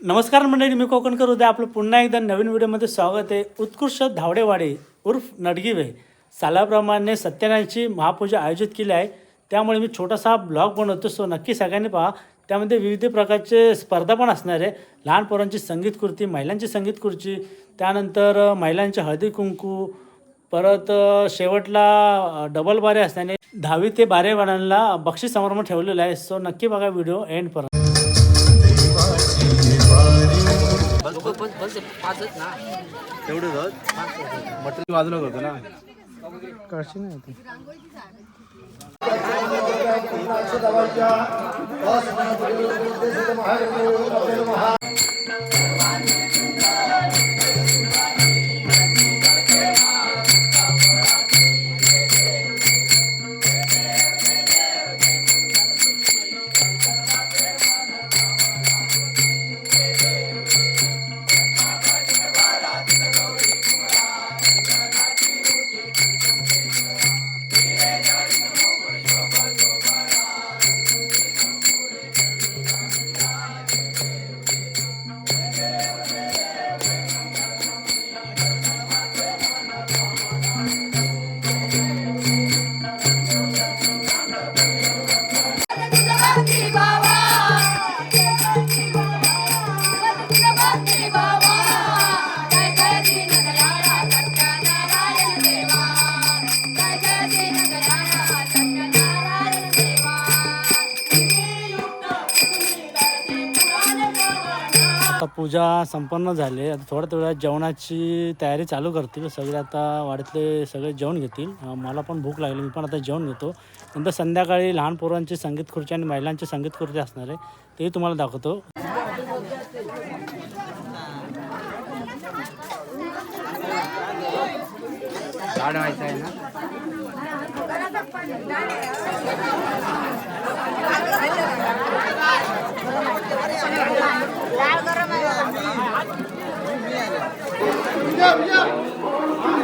नमस्कार मंडळी, मी कोकणकर उद्या आपलं पुन्हा एकदा नवीन व्हिडिओमध्ये स्वागत आहे. उत्कृष्ट धावडेवाडी उर्फ नडगीवे सालाप्रमाणे सत्यनारायणची महापूजा आयोजित केली आहे. त्यामुळे मी छोटासा ब्लॉग बनवतो, सो नक्की सगळ्यांनी पहा. त्यामध्ये विविध प्रकारचे स्पर्धा पण असणार आहे. लहान पोरांची संगीत खुर्ची, महिलांची संगीत खुर्ची, त्यानंतर महिलांचे हळदी कुंकू, परत शेवटला डबल बारे असल्याने 10वी ते 12वी वाल्यांना बक्षीस समारंभ ठेवलेला आहे. सो नक्की बघा व्हिडिओ एंडपर्यंत. तेवढं मटन बाजूला करतो ना कळशी नाही होती. पूजा संपन्न झाली. आता थोड्या वेळात जेवणाची तयारी चालू करतील. सगळे आता वाडीतले सगळे जेवण घेतील. मला पण भूक लागली, मी पण आता जेवण घेतो. नंतर संध्याकाळी लहान पोरांची संगीत खुर्ची आणि महिलांची संगीत खुर्ची असणार आहे, ते तुम्हाला दाखवतो. आहे ना.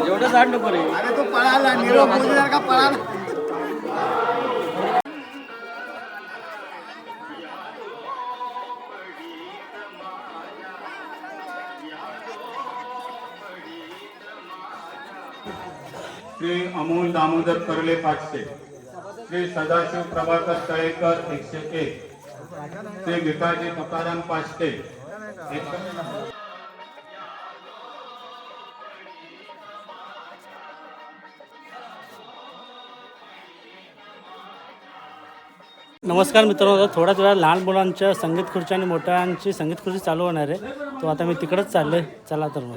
एवढं झाड नको रे. अरे तो पळाला निरोप मोदीदार का पळाला. श्री अमोल दामोदर करले 500, श्री सदाशिव प्रभाकर तळेकर 101, श्री भिकाजी तुकाराम 500. नमस्कार मित्रांनो, थोड्याच वेळा लहान मुलांच्या संगीत खुर्ची आणि मोठ्यांची संगीत खुर्ची चालू होणार आहे. तो आता मी तिकडंच चाललोय. चला तर मग.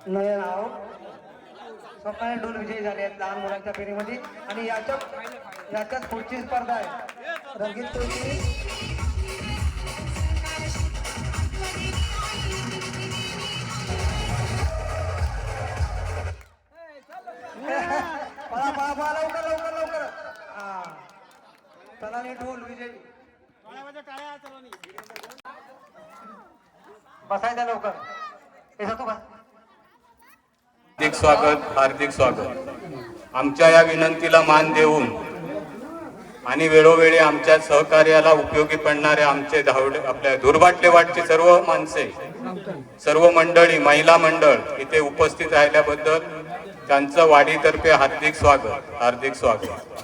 नवे नाव स्वप्नाने डोल विजयी झाले आहेत लहान मुलांच्या फेरीमध्ये. आणि याच्यात पुढची स्पर्धा आहे रंगीत खुर्ची. पळा पळा पळा, लवकर लवकर लवकर. हा, सलानी ढोल विजयी. बसायचं लवकर. हे जातो का? हार्दिक स्वागत, हार्दिक स्वागत. आमच्या या विनंतीला मान देऊन आणि वेळोवेळी आमच्या सहकार्याला उपयोगी पडणारे आमचे धावडे, आपल्या दुर्भाटले वाटचे सर्व माणसे, सर्व मंडळी, महिला मंडळ इथे उपस्थित राहिल्याबद्दल त्यांचं वाडीतर्फे हार्दिक स्वागत, हार्दिक स्वागत.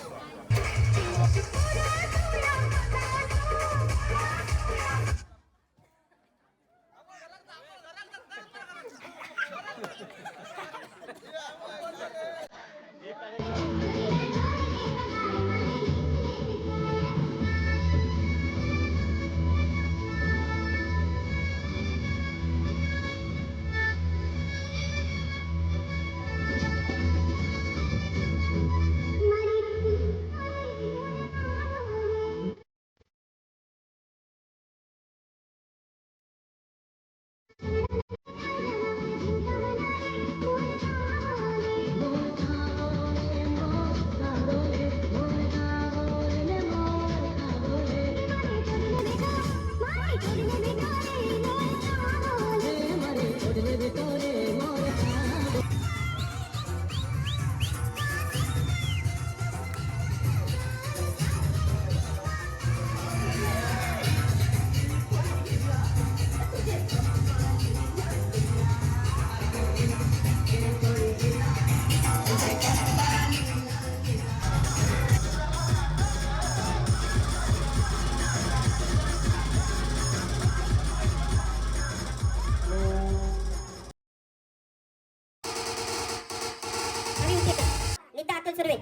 नीता अतुल सुर्वे.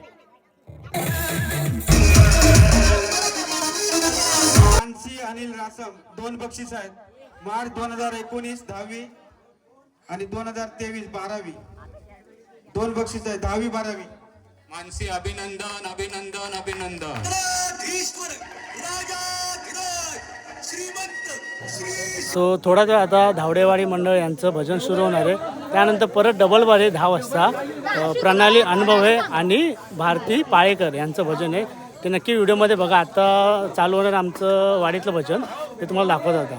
मानसी अनिल रासम 2 बक्षीस आहेत. मार्च 2019 10वी आणि 2023 12वी 2 बक्षीस आहेत. 10वी 12वी. मानसी अभिनंदन अभिनंदन अभिनंदन. सो थोडा वेळ आता धावडेवाडी मंडळ यांचं भजन सुरू होणार आहे. त्यानंतर परत डबल बार 10 वाजता प्रणाली अनुभवे आणि भारती पाळेकर यांचं भजन आहे. ते नक्की व्हिडिओमध्ये बघा. आता चालू होणार आमचं वाडीतलं भजन, ते तुम्हाला दाखवत आता.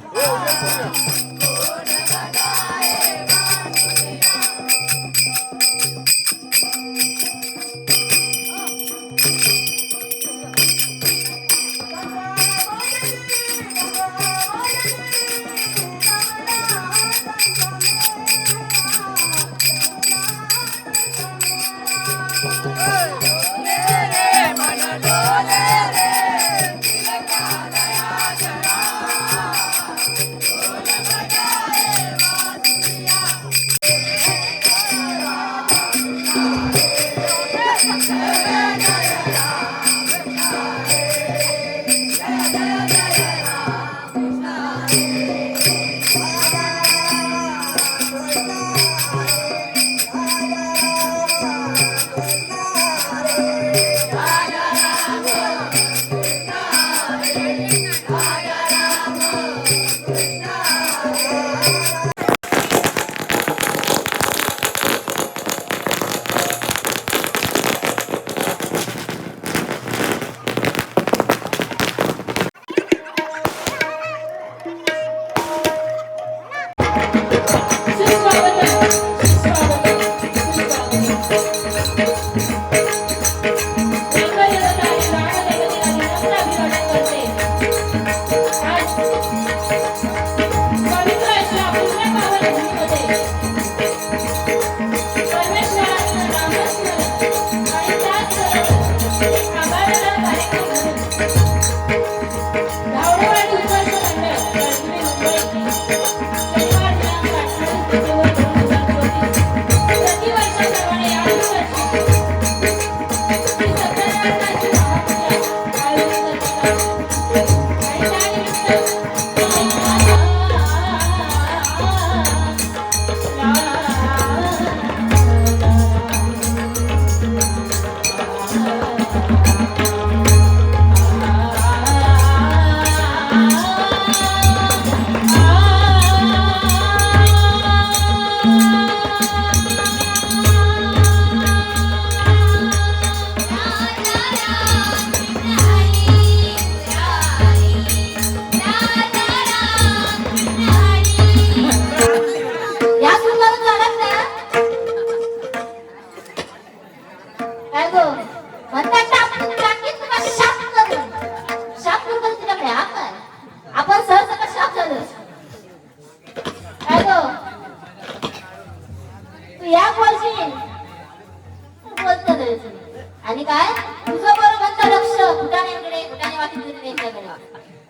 आणि काय तुझं बरोबर लक्ष फुटाण्याकडे फुटाणे वाटत त्यांच्याकडे.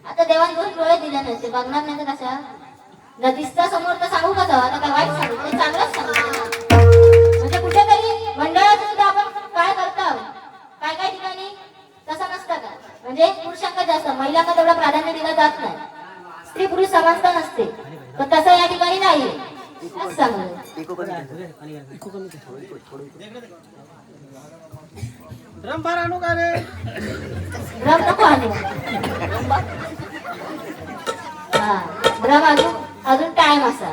आता देवान 2 डोळे दिले नसते बघणार नाही तर कशा नदीच्या समोर तर सांगू का जाऊ. आता काय वाईट सांगू ते चांगलंच सांगू. म्हणजे कुठेतरी मंडळात सुद्धा आपण काय करतो काय काय ठिकाणी तसं नसतं का. म्हणजे पुरुषांना जास्त महिलांना तेवढं प्राधान्य दिलं जात नाही. स्त्री पुरुष समानता नसते पण तसं या ठिकाणी नाही. ड्रम फार आणू का रे? ड्रम नको आणू. हा ड्रम अजून टाइम असा.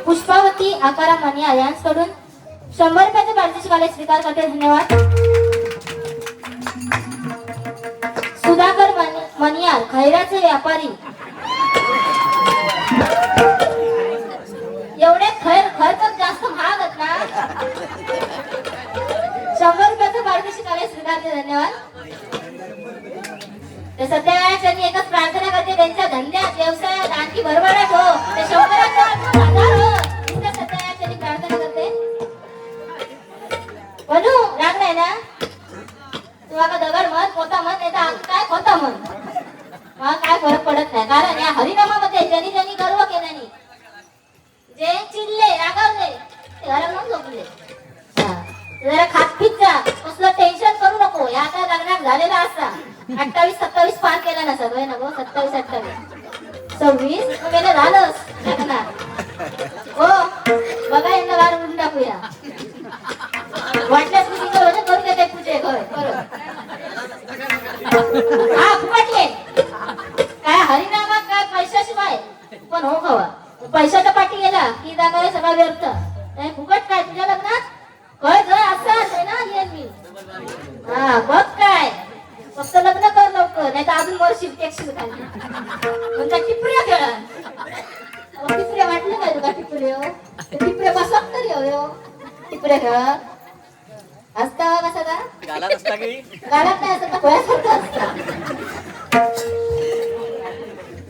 पुष्पावती आकारा मनिया यांच्याकडून 100 रुपयाचे बार्देशी कॉलेज स्वीकार करते. धन्यवाद. सुधाकर मनियार खैराचे व्यापारी एवढे खैर तर जास्त महाग आहेत ना. 100 रुपयाचं बार्देशी कॉलेज स्वीकारते. धन्यवाद. ते सत्यनारायण एकच प्रार्थना करते त्यांच्या धंद्यात व्यवसायात आणखी भरभराट हो. ते 100 हो. सत्यनारायण प्रार्थना करते. बनू राग नाही ना तुला दगड मत कोता मत नाही तर काय कोता मत मला काय फरक पडत नाही. कारण या हरिनामामध्ये ज्यांनी गर्व केल्याने जे 28 27 पार केला ना सगळं ना गो 27 28 26 गेलं झालंच लग्नात हो बघा यांना बाहेर उडून टाकूया वाटल्यास तुम्ही करू देते पूजे बरोबर हा फुकटले काय हरिनामा काय पैशाशिवाय पण हो खवा पैशाच्या पाठी गेला की जागा सगळा व्यर्थ नाही फुकट काय तुझ्या लग्नात कळ जर असं असेल ना येईन मी हा बघ काय फक्त लग्न कर लवकर नाही तर अजून वर्षी टेक्सी खाली म्हणता टिपऱ्या खेळा टिपऱ्या वाटलं काय तुला टिपऱ्या टिपऱ्या बसत तरी हो टिपऱ्या खेळत असता कसा का गालात नाही असं खोयासारखं असतं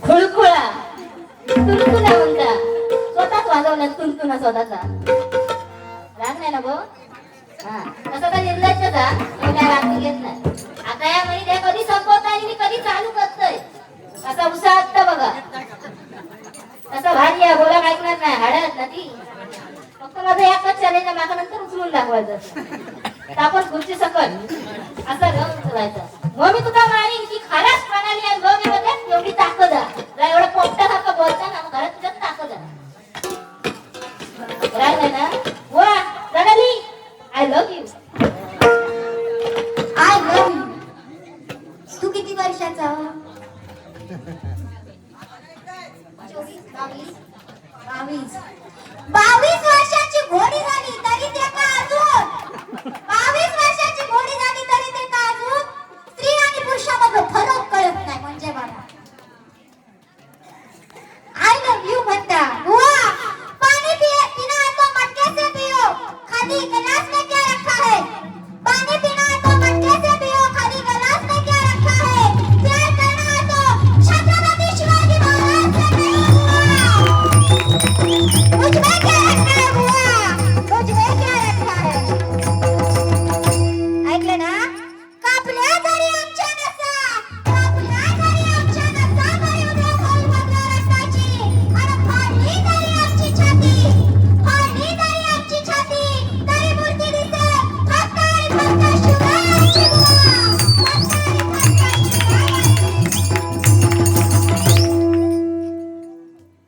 खुळखुळा तुणतुणा म्हणता स्वतःच वाजवला तुणतुणा स्वतःचा राग नाही ना गो हा तसं तर निर्लज्जचा एवढ्या रात्री घेत नाही आता या महिन्या कधी संपवत आणि मी कधी चालू करतोय असा उत्साह असता बघा तसा भारी आहे बोला ऐकणार नाही हाडत ना ती फक्त माझं एकच चॅलेंज आहे मागा नंतर उचलून दाखवायचं आपण खुर्ची सकट असा रंग उचलायचा मग मी तुला मारीन की खराच प्रणाली आहे मग मी मध्ये एवढी ताकद आहे एवढा पोपटासारखं बोलता ना घरात तुझ्यात ताकद आहे राहिलं ना वा Pranali I love you I love you तू किती वर्षाचा 22 वर्षाची घोडी झाली तरी ते का अजून 22 वर्षाची घोडी झाली तरी ते का अजून स्त्री आणि पुरुषामध्ये फरक कळत नाही म्हणजे बघा आय लव्ह यू म्हणता हुआ पानी पीना है तो मटके से पियो खाली गिलास में क्या रखा है पानी पीना है तो मटके से पियो खाली गिलास में क्या रखा है प्यार करना है तो छत्रपति शिवाजी महाराज से नहीं मुझ में क्या रखा है हुआ मुझ में क्या रखा है ऐकलं ना कापल्या तरी आमच्या नसा कापल्या तरी आमच्या नसा तरी उद्या बोल बदला रक्ताची आणि फाडली तरी आमची छाती तरी मूर्ती दिसे फक्त आणि फक्त शिवरायांची बुवा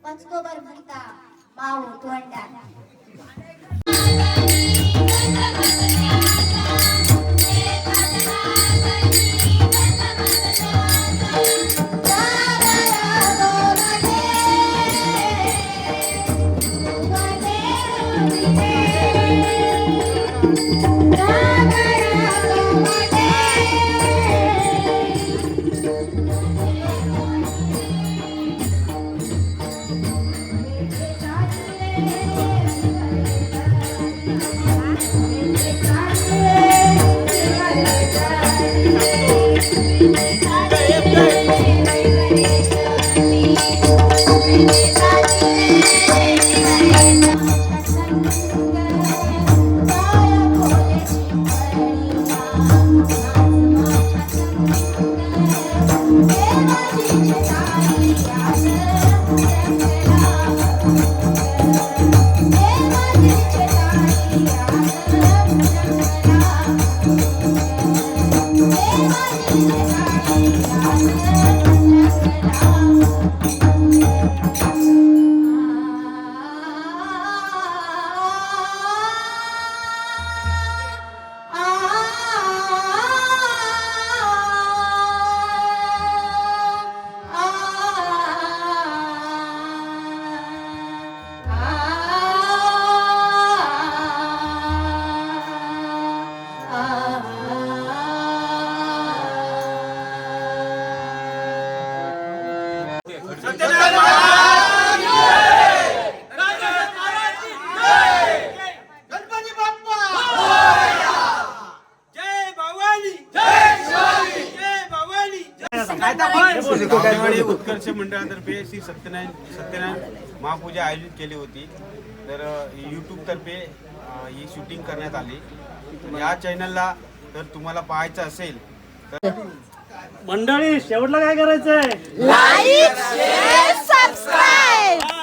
पंचगोबर म्हणता माऊ तोंडा भावेवाडी उत्कर्ष मंडळातर्फे श्री सत्यनारायण महापूजा आयोजित केली होती. तर यूट्यूब तर्फे ही शूटिंग करण्यात आली. या चॅनलला जर तुम्हाला पाहायचं असेल तर मंडळी शेवटला काय करायचंय लाईक शेअर सबस्क्राईब